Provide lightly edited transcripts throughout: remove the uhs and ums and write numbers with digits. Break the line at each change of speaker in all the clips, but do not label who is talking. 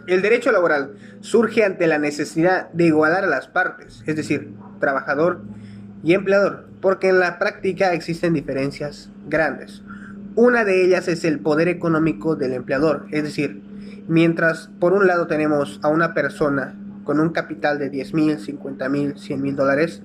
El derecho laboral surge ante la necesidad de igualar a las partes, es decir, trabajador y empleador, porque en la práctica existen diferencias grandes. Una de ellas es el poder económico del empleador, es decir, mientras por un lado tenemos a una persona con un capital de 10,000, 50,000, 100,000 dólares,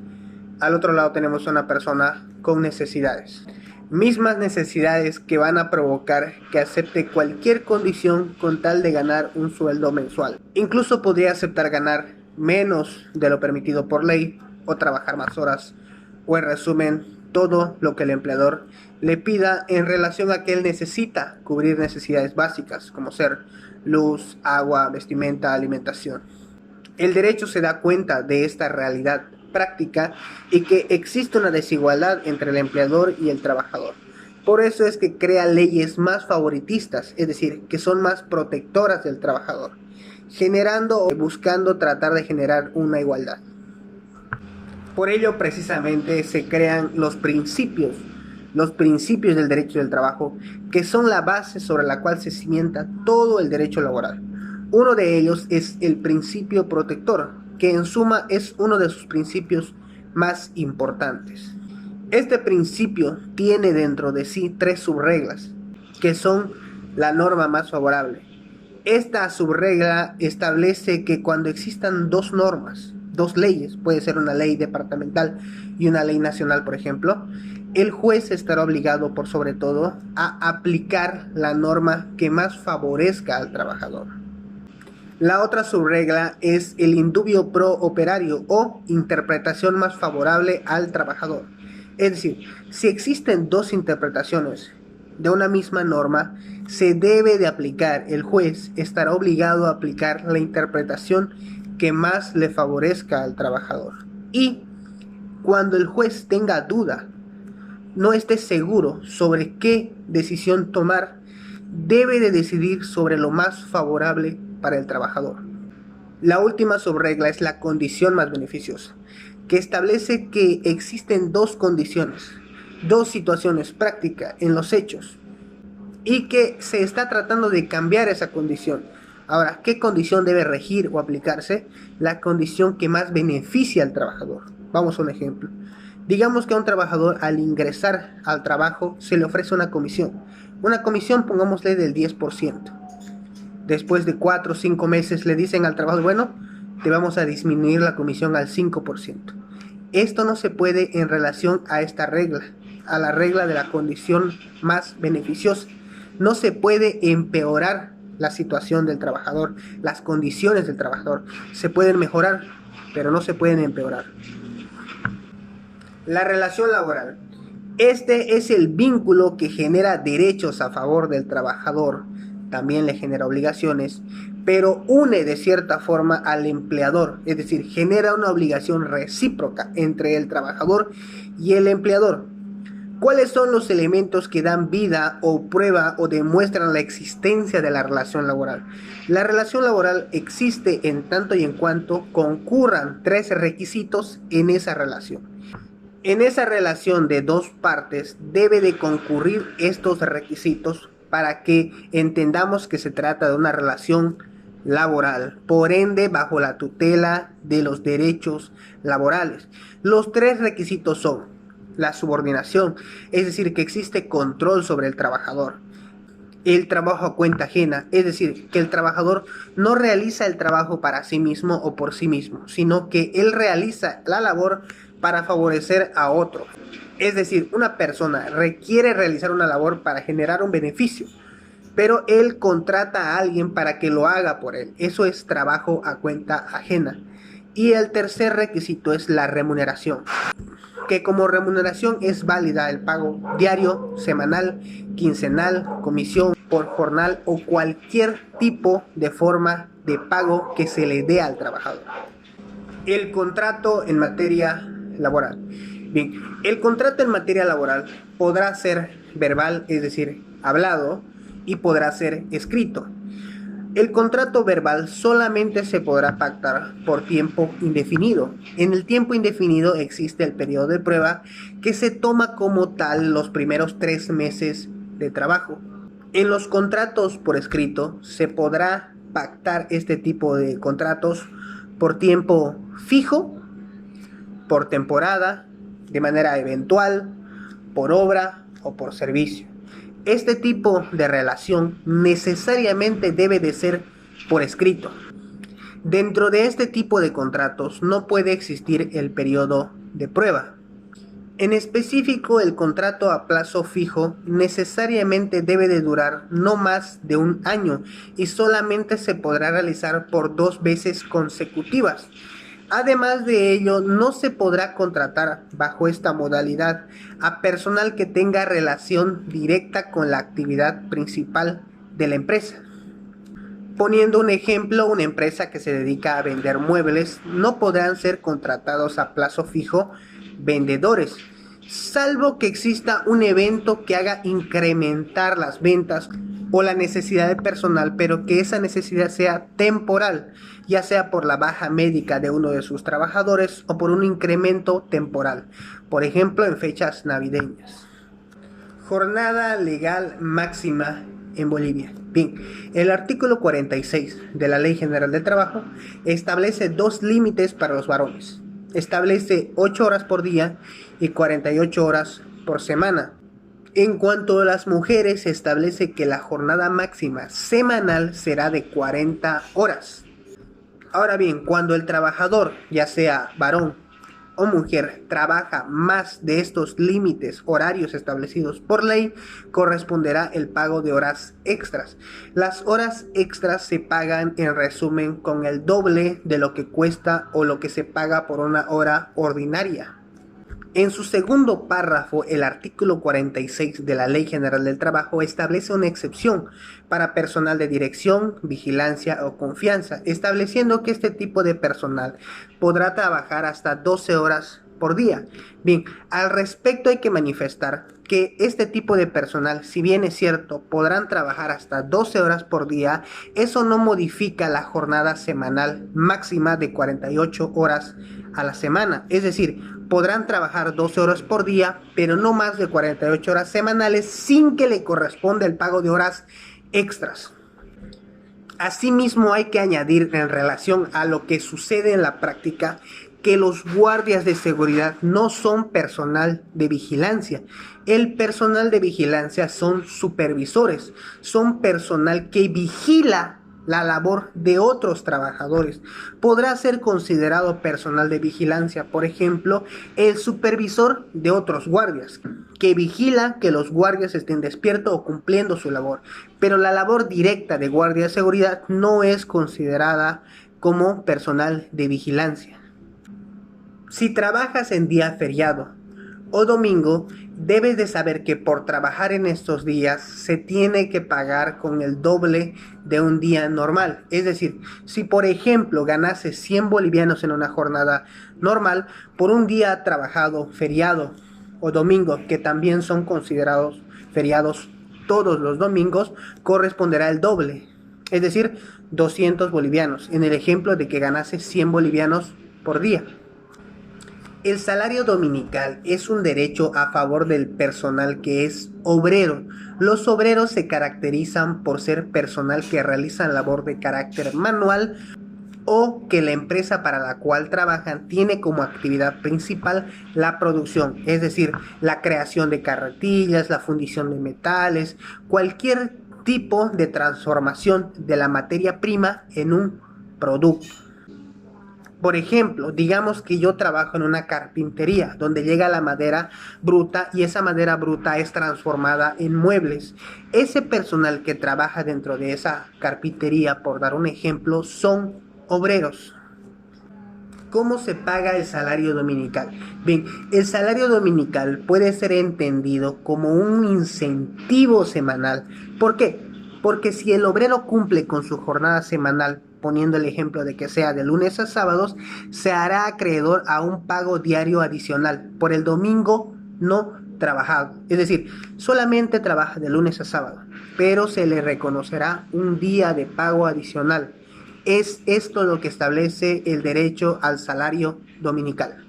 al otro lado tenemos a una persona con necesidades. Mismas necesidades que van a provocar que acepte cualquier condición con tal de ganar un sueldo mensual. Incluso podría aceptar ganar menos de lo permitido por ley o trabajar más horas, o en resumen, todo lo que el empleador le pida en relación a que él necesita cubrir necesidades básicas como ser luz, agua, vestimenta, alimentación. El derecho se da cuenta de esta realidad práctica y que existe una desigualdad entre el empleador y el trabajador. Por eso es que crea leyes más favoritistas, es decir, que son más protectoras del trabajador, generando o buscando tratar de generar una igualdad. Por ello, precisamente, se crean los principios del derecho del trabajo, que son la base sobre la cual se cimienta todo el derecho laboral. Uno de ellos es el principio protector, que en suma es uno de sus principios más importantes. Este principio tiene dentro de sí tres subreglas, que son la norma más favorable. Esta subregla establece que cuando existan dos normas, dos leyes, puede ser una ley departamental y una ley nacional, por ejemplo, el juez estará obligado, por sobre todo, a aplicar la norma que más favorezca al trabajador. La otra subregla es el indubio pro operario o interpretación más favorable al trabajador. Es decir, si existen dos interpretaciones de una misma norma, se debe de aplicar. El juez estará obligado a aplicar la interpretación que más le favorezca al trabajador. Y cuando el juez tenga duda, no esté seguro sobre qué decisión tomar, debe de decidir sobre lo más favorable para el trabajador. La última subregla es la condición más beneficiosa, que establece que existen dos condiciones, dos situaciones prácticas en los hechos, y que se está tratando de cambiar esa condición. Ahora, ¿qué condición debe regir o aplicarse? La condición que más beneficia al trabajador. Vamos a un ejemplo. Digamos que a un trabajador al ingresar al trabajo se le ofrece una comisión. Una comisión, pongámosle, del 10%. Después de 4 o 5 meses le dicen al trabajador, bueno, te vamos a disminuir la comisión al 5%. Esto no se puede en relación a esta regla, a la regla de la condición más beneficiosa. No se puede empeorar la situación del trabajador, las condiciones del trabajador. Se pueden mejorar, pero no se pueden empeorar. La relación laboral. Este es el vínculo que genera derechos a favor del trabajador, también le genera obligaciones, pero une de cierta forma al empleador, es decir, genera una obligación recíproca entre el trabajador y el empleador. ¿Cuáles son los elementos que dan vida o prueba o demuestran la existencia de la relación laboral? La relación laboral existe en tanto y en cuanto concurran tres requisitos en esa relación. En esa relación de dos partes debe de concurrir estos requisitos para que entendamos que se trata de una relación laboral, por ende bajo la tutela de los derechos laborales. Los tres requisitos son la subordinación, es decir, que existe control sobre el trabajador. El trabajo a cuenta ajena, es decir, que el trabajador no realiza el trabajo para sí mismo o por sí mismo, sino que él realiza la labor para favorecer a otro. Es decir, una persona requiere realizar una labor para generar un beneficio, pero él contrata a alguien para que lo haga por él. Eso es trabajo a cuenta ajena. Y el tercer requisito es la remuneración, que como remuneración es válida el pago diario, semanal, quincenal, comisión por jornal o cualquier tipo de forma de pago que se le dé al trabajador. El contrato en materia laboral. Bien, el contrato en materia laboral podrá ser verbal, es decir, hablado, y podrá ser escrito. El contrato verbal solamente se podrá pactar por tiempo indefinido. En el tiempo indefinido existe el periodo de prueba que se toma como tal los primeros 3 meses de trabajo. En los contratos por escrito se podrá pactar este tipo de contratos por tiempo fijo, por temporada, de manera eventual, por obra o por servicio. Este tipo de relación necesariamente debe de ser por escrito. Dentro de este tipo de contratos no puede existir el periodo de prueba. En específico, el contrato a plazo fijo necesariamente debe de durar no más de un año y solamente se podrá realizar por 2 veces consecutivas. Además de ello, no se podrá contratar bajo esta modalidad a personal que tenga relación directa con la actividad principal de la empresa. Poniendo un ejemplo, una empresa que se dedica a vender muebles no podrán ser contratados a plazo fijo vendedores, salvo que exista un evento que haga incrementar las ventas o la necesidad de personal, pero que esa necesidad sea temporal, ya sea por la baja médica de uno de sus trabajadores o por un incremento temporal, por ejemplo en fechas navideñas. Jornada legal máxima en Bolivia. Bien, el artículo 46 de la Ley General del Trabajo establece 2 límites para los varones. Establece 8 horas por día y 48 horas por semana. En cuanto a las mujeres, establece que la jornada máxima semanal será de 40 horas. Ahora bien, cuando el trabajador, ya sea varón o mujer, trabaja más de estos límites horarios establecidos por ley, corresponderá el pago de horas extras. Las horas extras se pagan en resumen con el doble de lo que cuesta o lo que se paga por una hora ordinaria. En su segundo párrafo, el artículo 46 de la Ley General del Trabajo establece una excepción para personal de dirección, vigilancia o confianza, estableciendo que este tipo de personal podrá trabajar hasta 12 horas por día. Bien, al respecto hay que manifestar que este tipo de personal, si bien es cierto, podrán trabajar hasta 12 horas por día, eso no modifica la jornada semanal máxima de 48 horas a la semana. Es decir, podrán trabajar 12 horas por día, pero no más de 48 horas semanales sin que le corresponda el pago de horas extras. Asimismo, hay que añadir en relación a lo que sucede en la práctica que los guardias de seguridad no son personal de vigilancia. El personal de vigilancia son supervisores, son personal que vigila la labor de otros trabajadores. Podrá ser considerado personal de vigilancia, por ejemplo, el supervisor de otros guardias, que vigila que los guardias estén despiertos o cumpliendo su labor. Pero la labor directa de guardia de seguridad no es considerada como personal de vigilancia. Si trabajas en día feriado o domingo, debes de saber que por trabajar en estos días se tiene que pagar con el doble de un día normal. Es decir, si por ejemplo ganase 100 bolivianos en una jornada normal, por un día trabajado, feriado o domingo, que también son considerados feriados todos los domingos, corresponderá el doble. Es decir, 200 bolivianos, en el ejemplo de que ganase 100 bolivianos por día. El salario dominical es un derecho a favor del personal que es obrero. Los obreros se caracterizan por ser personal que realizan labor de carácter manual o que la empresa para la cual trabajan tiene como actividad principal la producción, es decir, la creación de carretillas, la fundición de metales, cualquier tipo de transformación de la materia prima en un producto. Por ejemplo, digamos que yo trabajo en una carpintería donde llega la madera bruta y esa madera bruta es transformada en muebles. Ese personal que trabaja dentro de esa carpintería, por dar un ejemplo, son obreros. ¿Cómo se paga el salario dominical? Bien, el salario dominical puede ser entendido como un incentivo semanal. ¿Por qué? Porque si el obrero cumple con su jornada semanal, poniendo el ejemplo de que sea de lunes a sábados, se hará acreedor a un pago diario adicional por el domingo no trabajado. Es decir, solamente trabaja de lunes a sábado, pero se le reconocerá un día de pago adicional. Es esto lo que establece el derecho al salario dominical.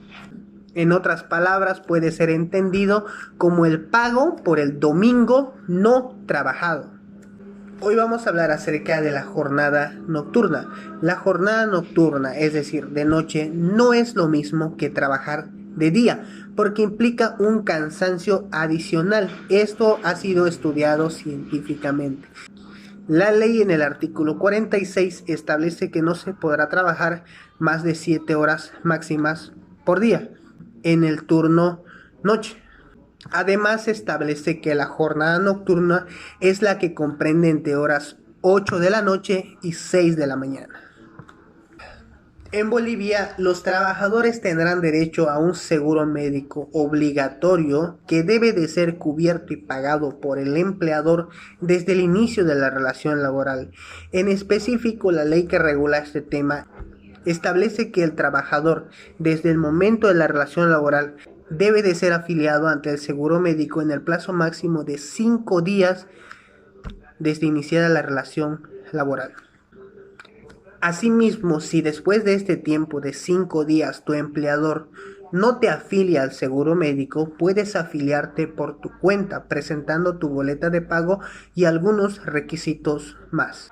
En otras palabras, puede ser entendido como el pago por el domingo no trabajado. Hoy vamos a hablar acerca de la jornada nocturna. La jornada nocturna, es decir, de noche, no es lo mismo que trabajar de día, porque implica un cansancio adicional. Esto ha sido estudiado científicamente. La ley en el artículo 46 establece que no se podrá trabajar más de 7 horas máximas por día en el turno noche. Además, establece que la jornada nocturna es la que comprende entre horas 8 de la noche y 6 de la mañana. En Bolivia, los trabajadores tendrán derecho a un seguro médico obligatorio que debe de ser cubierto y pagado por el empleador desde el inicio de la relación laboral. En específico, la ley que regula este tema establece que el trabajador, desde el momento de la relación laboral, debe de ser afiliado ante el seguro médico en el plazo máximo de 5 días desde iniciada la relación laboral. Asimismo, si después de este tiempo de 5 días tu empleador no te afilia al seguro médico, puedes afiliarte por tu cuenta presentando tu boleta de pago y algunos requisitos más.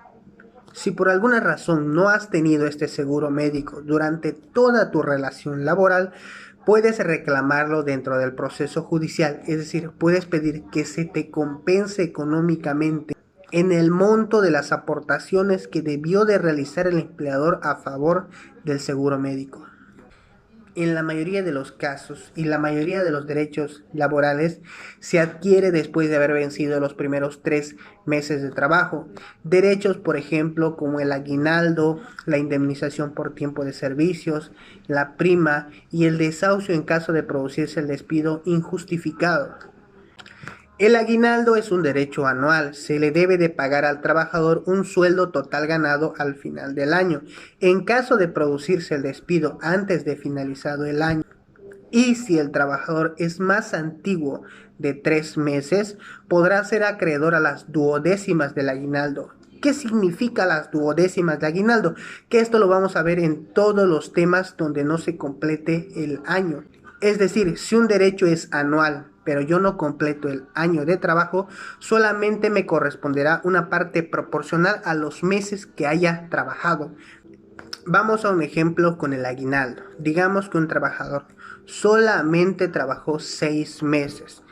Si por alguna razón no has tenido este seguro médico durante toda tu relación laboral, puedes reclamarlo dentro del proceso judicial, es decir, puedes pedir que se te compense económicamente en el monto de las aportaciones que debió de realizar el empleador a favor del seguro médico. En la mayoría de los casos y la mayoría de los derechos laborales se adquiere después de haber vencido los primeros 3 meses de trabajo. Derechos, por ejemplo, como el aguinaldo, la indemnización por tiempo de servicios, la prima y el desahucio en caso de producirse el despido injustificado. El aguinaldo es un derecho anual, se le debe de pagar al trabajador un sueldo total ganado al final del año, en caso de producirse el despido antes de finalizado el año. Y si el trabajador es más antiguo de 3 meses, podrá ser acreedor a las duodécimas del aguinaldo. ¿Qué significa las duodécimas de aguinaldo? Que esto lo vamos a ver en todos los temas donde no se complete el año. Es decir, si un derecho es anual, pero yo no completo el año de trabajo, solamente me corresponderá una parte proporcional a los meses que haya trabajado. Vamos a un ejemplo con el aguinaldo. Digamos que un trabajador solamente trabajó 6 meses.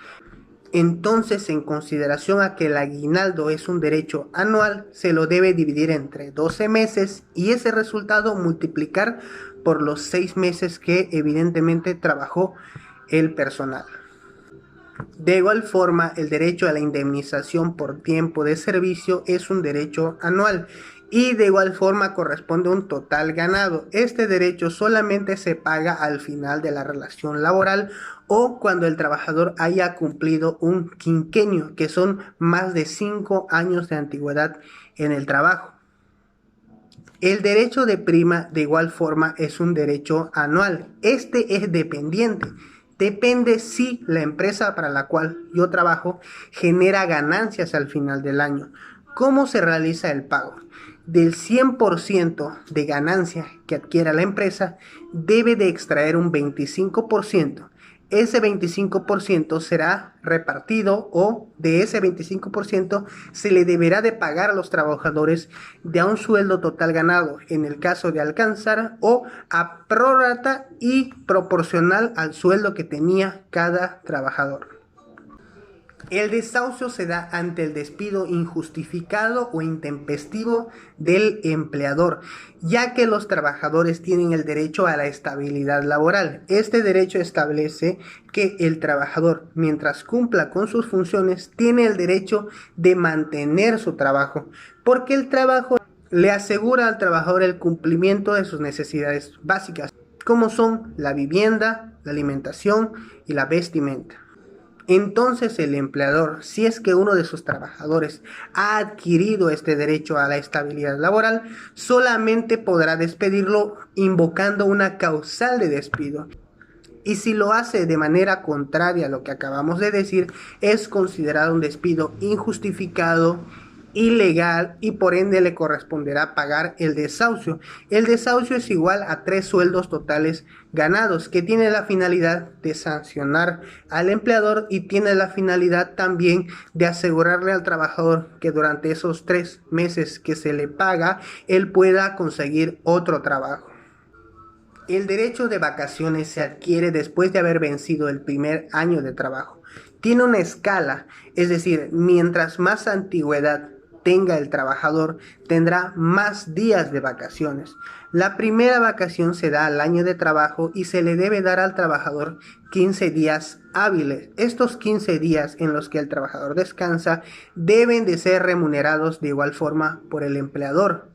Entonces, en consideración a que el aguinaldo es un derecho anual, se lo debe dividir entre 12 meses y ese resultado multiplicar por los 6 meses que evidentemente trabajó el personal. De igual forma, el derecho a la indemnización por tiempo de servicio es un derecho anual y de igual forma corresponde a un total ganado. Este derecho solamente se paga al final de la relación laboral o cuando el trabajador haya cumplido un quinquenio, que son más de 5 años de antigüedad en el trabajo. El derecho de prima de igual forma es un derecho anual. Este es dependiente. Depende si la empresa para la cual yo trabajo genera ganancias al final del año. ¿Cómo se realiza el pago? Del 100% de ganancia que adquiera la empresa, debe de extraer un 25%. Ese 25% será repartido o de ese 25% se le deberá de pagar a los trabajadores de a un sueldo total ganado en el caso de alcanzar o a prórrata y proporcional al sueldo que tenía cada trabajador. El desahucio se da ante el despido injustificado o intempestivo del empleador, ya que los trabajadores tienen el derecho a la estabilidad laboral. Este derecho establece que el trabajador, mientras cumpla con sus funciones, tiene el derecho de mantener su trabajo, porque el trabajo le asegura al trabajador el cumplimiento de sus necesidades básicas, como son la vivienda, la alimentación y la vestimenta. Entonces el empleador, si es que uno de sus trabajadores ha adquirido este derecho a la estabilidad laboral, solamente podrá despedirlo invocando una causal de despido. Y si lo hace de manera contraria a lo que acabamos de decir, es considerado un despido injustificado ilegal y por ende le corresponderá pagar el desahucio. El desahucio es igual a 3 sueldos totales ganados, que tiene la finalidad de sancionar al empleador y tiene la finalidad también de asegurarle al trabajador que durante esos 3 meses que se le paga, él pueda conseguir otro trabajo. El derecho de vacaciones se adquiere después de haber vencido el primer año de trabajo. Tiene una escala, es decir, mientras más antigüedad tenga el trabajador, tendrá más días de vacaciones. La primera vacación se da al año de trabajo y se le debe dar al trabajador 15 días hábiles. Estos 15 días en los que el trabajador descansa deben de ser remunerados de igual forma por el empleador.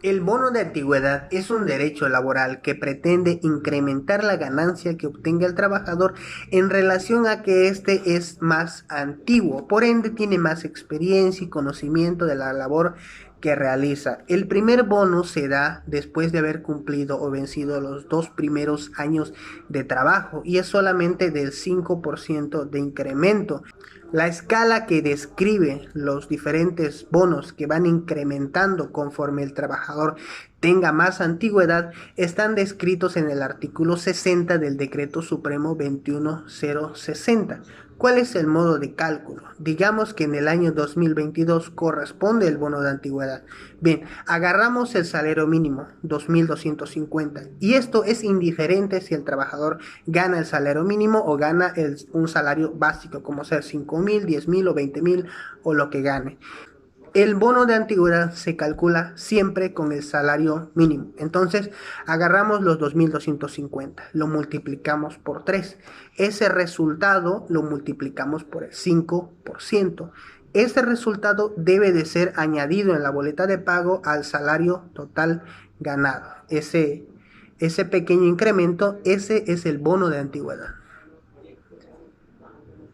El bono de antigüedad es un derecho laboral que pretende incrementar la ganancia que obtenga el trabajador en relación a que éste es más antiguo, por ende tiene más experiencia y conocimiento de la labor que realiza. El primer bono se da después de haber cumplido o vencido los 2 primeros años de trabajo y es solamente del 5% de incremento. La escala que describe los diferentes bonos que van incrementando conforme el trabajador tenga más antigüedad están descritos en el artículo 60 del Decreto Supremo 21060. ¿Cuál es el modo de cálculo? Digamos que en el año 2022 corresponde el bono de antigüedad. Bien, agarramos el salario mínimo, 2.250, y esto es indiferente si el trabajador gana el salario mínimo o gana un salario básico, como ser 5.000, 10.000 o 20.000 o lo que gane. El bono de antigüedad se calcula siempre con el salario mínimo. Entonces, agarramos los 2.250, lo multiplicamos por 3. Ese resultado lo multiplicamos por el 5%. Ese resultado debe de ser añadido en la boleta de pago al salario total ganado. Ese pequeño incremento, ese es el bono de antigüedad.